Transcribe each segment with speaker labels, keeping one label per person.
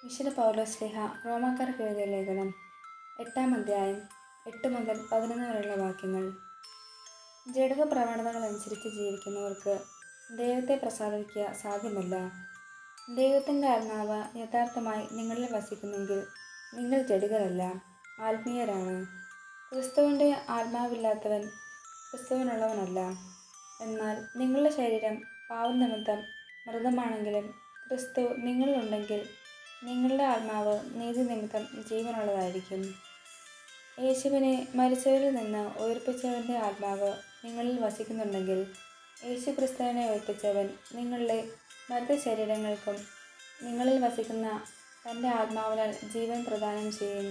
Speaker 1: വിശുദ്ധ പൗലോസ്ലീഹ റോമാക്കാർക്ക് എഴുതിയ ലേഖനം 8-ാം അധ്യായം 8 മുതൽ 11 വരെയുള്ള വാക്യങ്ങൾ. ജഡക പ്രവണതകൾ അനുസരിച്ച് ജീവിക്കുന്നവർക്ക് ദൈവത്തെ പ്രസാദിക്കുക സാധ്യമല്ല. ദൈവത്തിൻ്റെ ആത്മാവ് യഥാർത്ഥമായി നിങ്ങളിൽ വസിക്കുന്നെങ്കിൽ നിങ്ങൾ ജഡികരല്ല, ആത്മീയരാണ്. ക്രിസ്തുവിൻ്റെ ആത്മാവില്ലാത്തവൻ ക്രിസ്തുവിനുള്ളവനല്ല. എന്നാൽ നിങ്ങളുടെ ശരീരം പാപനിമിത്തം മൃതമാണെങ്കിലും ക്രിസ്തു നിങ്ങളിലുണ്ടെങ്കിൽ നിങ്ങളുടെ ആത്മാവ് നീതി നിമിത്തം ജീവനുള്ളതായിരിക്കും. യേശുവിനെ മരിച്ചവരിൽ നിന്ന് ഉയർപ്പിച്ചവൻ്റെ ആത്മാവ് നിങ്ങളിൽ വസിക്കുന്നുണ്ടെങ്കിൽ യേശു ക്രിസ്തുവിനെ ഉയർപ്പിച്ചവൻ നിങ്ങളുടെ മറ്റ് ശരീരങ്ങൾക്കും നിങ്ങളിൽ വസിക്കുന്ന തൻ്റെ ആത്മാവിനാൽ ജീവൻ പ്രദാനം ചെയ്യും.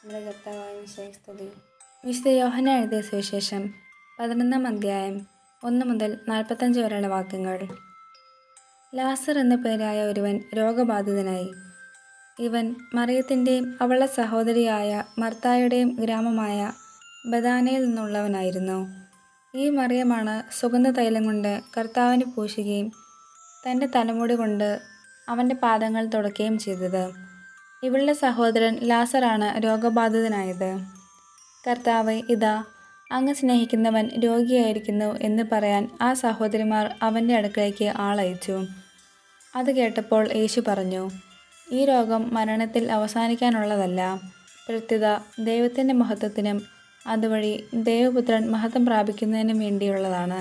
Speaker 1: നമ്മുടെ കർത്താവായ മിശിഹായ്ക്ക് സ്തുതി. വിശുദ്ധ യോഹന്നാൻ എഴുതിയ സുവിശേഷം 11-ാം അധ്യായം 1 മുതൽ 45 വരെയുള്ള വാക്യങ്ങൾ. ലാസർ എന്നു പേരായ ഒരുവൻ രോഗബാധിതനായി. ഇവൻ മറിയത്തിൻ്റെയും അവളുടെ സഹോദരിയായ മർത്തായുടെയും ഗ്രാമമായ ബഥാനയിൽ നിന്നുള്ളവനായിരുന്നു. ഈ മറിയമാണ് സുഗന്ധതൈലം കൊണ്ട് കർത്താവിനെ പൂശുകയും തൻ്റെ തലമുടി കൊണ്ട് അവൻ്റെ പാദങ്ങൾ തുടയ്ക്കുകയും ചെയ്തത്. ഇവളുടെ സഹോദരൻ ലാസറാണ് രോഗബാധിതനായത്. കർത്താവേ, ഇതാ അങ്ങ് സ്നേഹിക്കുന്നവൻ രോഗിയായിരിക്കുന്നു എന്ന് പറയാൻ ആ സഹോദരിമാർ അവൻ്റെ അടുക്കലേക്ക് ആളയച്ചു. അത് കേട്ടപ്പോൾ യേശു പറഞ്ഞു, ഈ രോഗം മരണത്തിൽ അവസാനിക്കാനുള്ളതല്ല, പ്രത്യുത ദൈവത്തിൻ്റെ മഹത്വത്തിനും അതുവഴി ദൈവപുത്രൻ മഹത്വം പ്രാപിക്കുന്നതിനും വേണ്ടിയുള്ളതാണ്.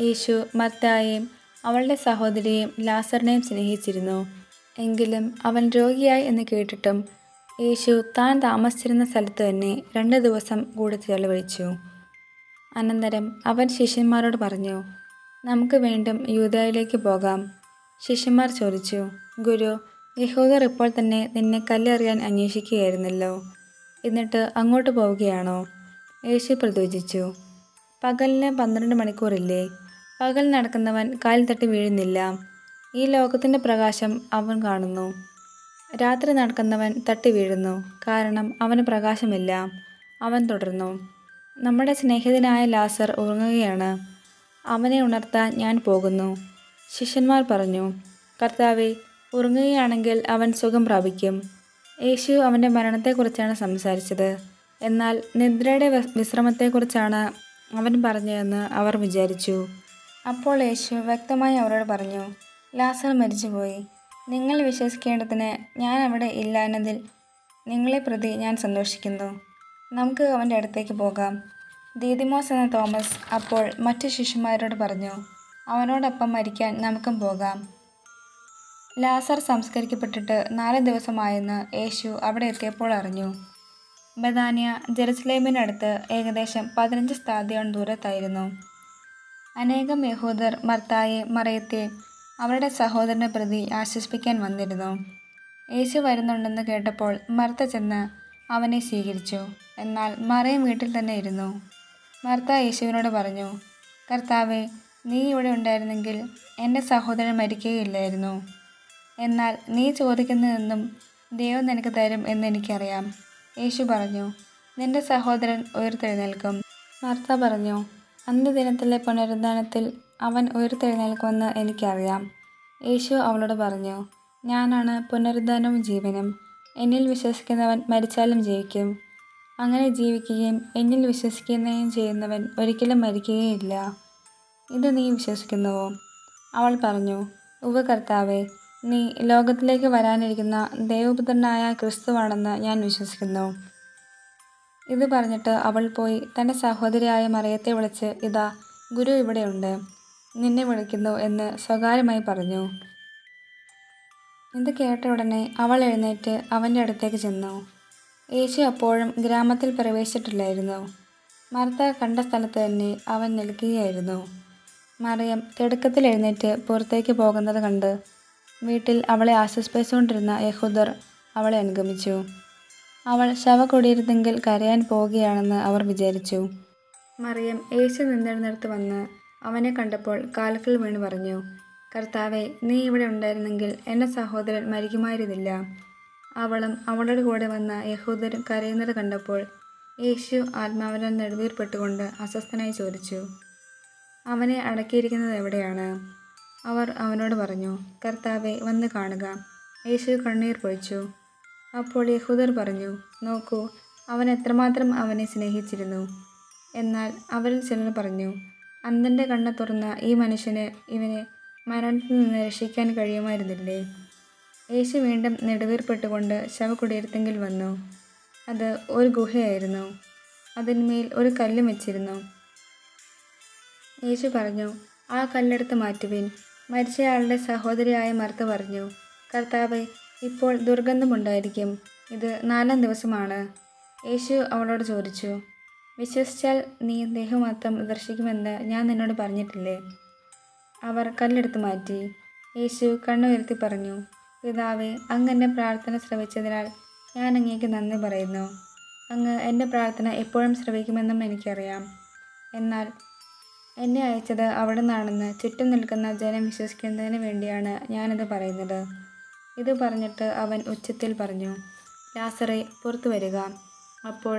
Speaker 1: യേശു മർത്തായെയും അവളുടെ സഹോദരിയെയും ലാസറിനെയും സ്നേഹിച്ചിരുന്നു. എങ്കിലും അവൻ രോഗിയായി എന്ന് കേട്ടിട്ടും യേശു താൻ താമസിച്ചിരുന്ന സ്ഥലത്ത് തന്നെ 2 ദിവസം കൂടി ചെലവഴിച്ചു. അനന്തരം അവൻ ശിഷ്യന്മാരോട് പറഞ്ഞു, നമുക്ക് വീണ്ടും യൂദയായിലേക്ക് പോകാം. ശിഷ്യന്മാർ ചോദിച്ചു, ഗുരു, യഹൂദർ ഇപ്പോൾ തന്നെ നിന്നെ കല്ലെറിയാൻ അന്വേഷിക്കുകയായിരുന്നല്ലോ, എന്നിട്ട് അങ്ങോട്ട് പോവുകയാണോ? യേശു പ്രതിവചിച്ചു, പകലിന് 12 മണിക്കൂറില്ലേ? പകൽ നടക്കുന്നവൻ കാലിൽ തട്ടി വീഴുന്നില്ല. ഈ ലോകത്തിൻ്റെ പ്രകാശം അവൻ കാണുന്നു. രാത്രി നടക്കുന്നവൻ തട്ടി വീഴുന്നു, കാരണം അവന് പ്രകാശമില്ല. അവൻ തുടർന്നു, നമ്മുടെ സ്നേഹിതനായ ലാസർ ഉറങ്ങുകയാണ്. അവനെ ഉണർത്താൻ ഞാൻ പോകുന്നു. ശിഷ്യന്മാർ പറഞ്ഞു, കർത്താവേ, ഉറങ്ങുകയാണെങ്കിൽ അവൻ സുഖം പ്രാപിക്കും. യേശു അവൻ്റെ മരണത്തെക്കുറിച്ചാണ് സംസാരിച്ചത്. എന്നാൽ നിദ്രയുടെ വിശ്രമത്തെക്കുറിച്ചാണ് അവൻ പറഞ്ഞതെന്ന് അവർ വിചാരിച്ചു. അപ്പോൾ യേശു വ്യക്തമായി അവരോട് പറഞ്ഞു, ലാസർ മരിച്ചുപോയി. നിങ്ങൾ വിശ്വസിക്കേണ്ടതിന് ഞാൻ അവിടെ ഇല്ല എന്നതിൽ നിങ്ങളെ പ്രതി ഞാൻ സന്തോഷിക്കുന്നു. നമുക്ക് അവൻ്റെ അടുത്തേക്ക് പോകാം. ദീദിമോസ് എന്ന തോമസ് അപ്പോൾ മറ്റു ശിഷ്യന്മാരോട് പറഞ്ഞു, അവനോടൊപ്പം മരിക്കാൻ നമുക്കും പോകാം. ലാസർ സംസ്കരിക്കപ്പെട്ടിട്ട് 4 ദിവസമായെന്ന് യേശു അവിടെ എത്തിയപ്പോൾ അറിഞ്ഞു. ബഥാന്യ ജെറുസലേമിനടുത്ത് ഏകദേശം 15 സ്ഥാദിയോൺ ദൂരത്തായിരുന്നു. അനേകം യഹൂദർ മർത്തായെ മറിയത്തെ അവരുടെ സഹോദരനെ പ്രതി ആശ്വസിപ്പിക്കാൻ വന്നിരുന്നു. യേശു വരുന്നുണ്ടെന്ന് കേട്ടപ്പോൾ മർത്ത ചെന്ന് അവനെ സ്വീകരിച്ചു. എന്നാൽ മറിയം വീട്ടിൽ തന്നെ ഇരുന്നു. മർത്ത യേശുവിനോട് പറഞ്ഞു, കർത്താവേ, നീ ഇവിടെ ഉണ്ടായിരുന്നെങ്കിൽ എൻ്റെ സഹോദരൻ മരിക്കുകയില്ലായിരുന്നു. എന്നാൽ നീ ചോദിക്കുന്നതെന്നും ദൈവം നിനക്ക് തരും എന്നെനിക്കറിയാം. യേശു പറഞ്ഞു, നിന്റെ സഹോദരൻ ഉയർത്തെഴുന്നേൽക്കും. മർത്ത പറഞ്ഞു, അന്ത്യദിനത്തിലെ പുനരുദ്ധാനത്തിൽ അവൻ ഉയർത്തെഴുന്നേൽക്കുമെന്ന് എനിക്കറിയാം. യേശു അവളോട് പറഞ്ഞു, ഞാനാണ് പുനരുദ്ധാനവും ജീവനും. എന്നിൽ വിശ്വസിക്കുന്നവൻ മരിച്ചാലും ജീവിക്കും. അങ്ങനെ ജീവിക്കുകയും എന്നിൽ വിശ്വസിക്കുകയും ചെയ്യുന്നവൻ ഒരിക്കലും മരിക്കുകയില്ല. ഇത് നീ വിശ്വസിക്കുന്നുവോ? അവൾ പറഞ്ഞു, ഉവ്വ് കർത്താവേ, നീ ലോകത്തിലേക്ക് വരാനിരിക്കുന്ന ദൈവപുത്രനായ ക്രിസ്തുവാണെന്ന് ഞാൻ വിശ്വസിക്കുന്നു. ഇത് പറഞ്ഞിട്ട് അവൾ പോയി തൻ്റെ സഹോദരിയായ മറിയത്തെ വിളിച്ച്, ഇതാ ഗുരു ഇവിടെയുണ്ട്, നിന്നെ വിളിക്കുന്നു എന്ന് സ്വകാര്യമായി പറഞ്ഞു. ഇത് കേട്ട ഉടനെ അവൾ എഴുന്നേറ്റ് അവൻ്റെ അടുത്തേക്ക് ചെന്നു. യേശു അപ്പോഴും ഗ്രാമത്തിൽ പ്രവേശിച്ചിട്ടില്ലായിരുന്നു. മർത്ത കണ്ട സ്ഥലത്ത് തന്നെ അവൻ നിൽക്കുകയായിരുന്നു. മറിയം തിടുക്കത്തിൽ എഴുന്നേറ്റ് പുറത്തേക്ക് പോകുന്നത് കണ്ട് വീട്ടിൽ അവളെ ആശ്വസിപ്പിച്ചുകൊണ്ടിരുന്ന യഹൂദർ അവളെ അനുഗമിച്ചു. അവൾ ശവകുടീരത്തിങ്കൽ കരയാൻ പോവുകയാണെന്ന് അവർ വിചാരിച്ചു. മറിയം യേശു നിന്നിടത്ത് വന്ന് അവനെ കണ്ടപ്പോൾ കാൽക്കൽ വീണ് പറഞ്ഞു, കർത്താവേ, നീ ഇവിടെ ഉണ്ടായിരുന്നെങ്കിൽ എൻ്റെ സഹോദരൻ മരിക്കുമായിരുന്നില്ല. അവളും അവളുടെ കൂടെ വന്ന യഹൂദരും കരയുന്നത് കണ്ടപ്പോൾ യേശു ആത്മാവിനാൽ നെടുവീർപ്പെട്ടുകൊണ്ട് അസ്വസ്ഥനായി ചോദിച്ചു, അവനെ അടക്കിയിരിക്കുന്നത് എവിടെയാണ്? അവർ അവനോട് പറഞ്ഞു, കർത്താവേ, വന്ന് കാണുക. യേശു കണ്ണീർ പൊഴിച്ചു. അപ്പോൾ യഹൂദർ പറഞ്ഞു, നോക്കൂ, അവൻ എത്രമാത്രം അവനെ സ്നേഹിച്ചിരുന്നു. എന്നാൽ അവരിൽ ചിലർ പറഞ്ഞു, അന്ധൻ്റെ കണ്ണ് തുറന്ന ഈ മനുഷ്യന് ഇവനെ മരണത്തിൽ നിന്ന് രക്ഷിക്കാൻ കഴിയുമായിരുന്നില്ലേ? യേശു വീണ്ടും നെടുവീർപ്പെട്ടുകൊണ്ട് ശവകുടീരത്തിങ്കിൽ വന്നു. അത് ഒരു ഗുഹയായിരുന്നു. അതിന്മേൽ ഒരു കല്ലും വെച്ചിരുന്നു. യേശു പറഞ്ഞു, ആ കല്ലെടുത്ത് മാറ്റുവിൻ. മരിച്ചയാളുടെ സഹോദരിയായ മർത്ത പറഞ്ഞു, കർത്താവേ, ഇപ്പോൾ ദുർഗന്ധമുണ്ടായിരിക്കും. ഇത് 4-ാം ദിവസമാണ്. യേശു അവളോട് ചോദിച്ചു, വിശ്വസിച്ചാൽ നീ ദേഹമാത്രം ദർശിക്കുമെന്ന് ഞാൻ നിന്നോട് പറഞ്ഞിട്ടില്ലേ? അവർ കല്ലെടുത്ത് മാറ്റി. യേശു കണ്ണുയർത്തി പറഞ്ഞു, പിതാവേ, അങ്ങ് എൻ്റെ പ്രാർത്ഥന ശ്രവിച്ചതിനാൽ ഞാൻ അങ്ങേക്ക് നന്ദി പറയുന്നു. അങ്ങ് എൻ്റെ പ്രാർത്ഥന എപ്പോഴും ശ്രവിക്കുമെന്നും എനിക്കറിയാം. എന്നാൽ എന്നെ അയച്ചത് അവിടുന്നാണെന്ന് ചുറ്റും നിൽക്കുന്ന ജനം വിശ്വസിക്കുന്നതിന് വേണ്ടിയാണ് ഞാനിത് പറയുന്നത്. ഇത് പറഞ്ഞിട്ട് അവൻ ഉച്ചത്തിൽ പറഞ്ഞു, ലാസറേ, പുറത്തു വരിക. അപ്പോൾ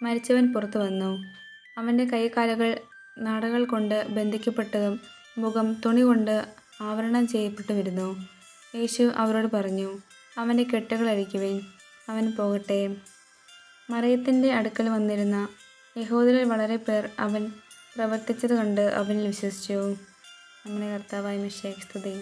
Speaker 1: മരിച്ചവൻ പുറത്തു വന്നു. അവൻ്റെ കൈകാലുകൾ നാടകൾ കൊണ്ട് ബന്ധിക്കപ്പെട്ടതും മുഖം തുണി കൊണ്ട് ആവരണം ചെയ്യപ്പെട്ടുമിരുന്നു. യേശു അവരോട് പറഞ്ഞു, അവൻ്റെ കെട്ടുകൾ അഴിക്കുവിൻ, അവൻ പോകട്ടെ. മറിയത്തിൻ്റെ അടുക്കൽ വന്നിരുന്ന യഹൂദരിൽ വളരെ പേർ അവൻ പ്രവർത്തിച്ചത് കണ്ട് അവനിൽ വിശ്വസിച്ചു. നമ്മുടെ കർത്താവായ മിശിഹായ്ക്ക് സ്തുതി.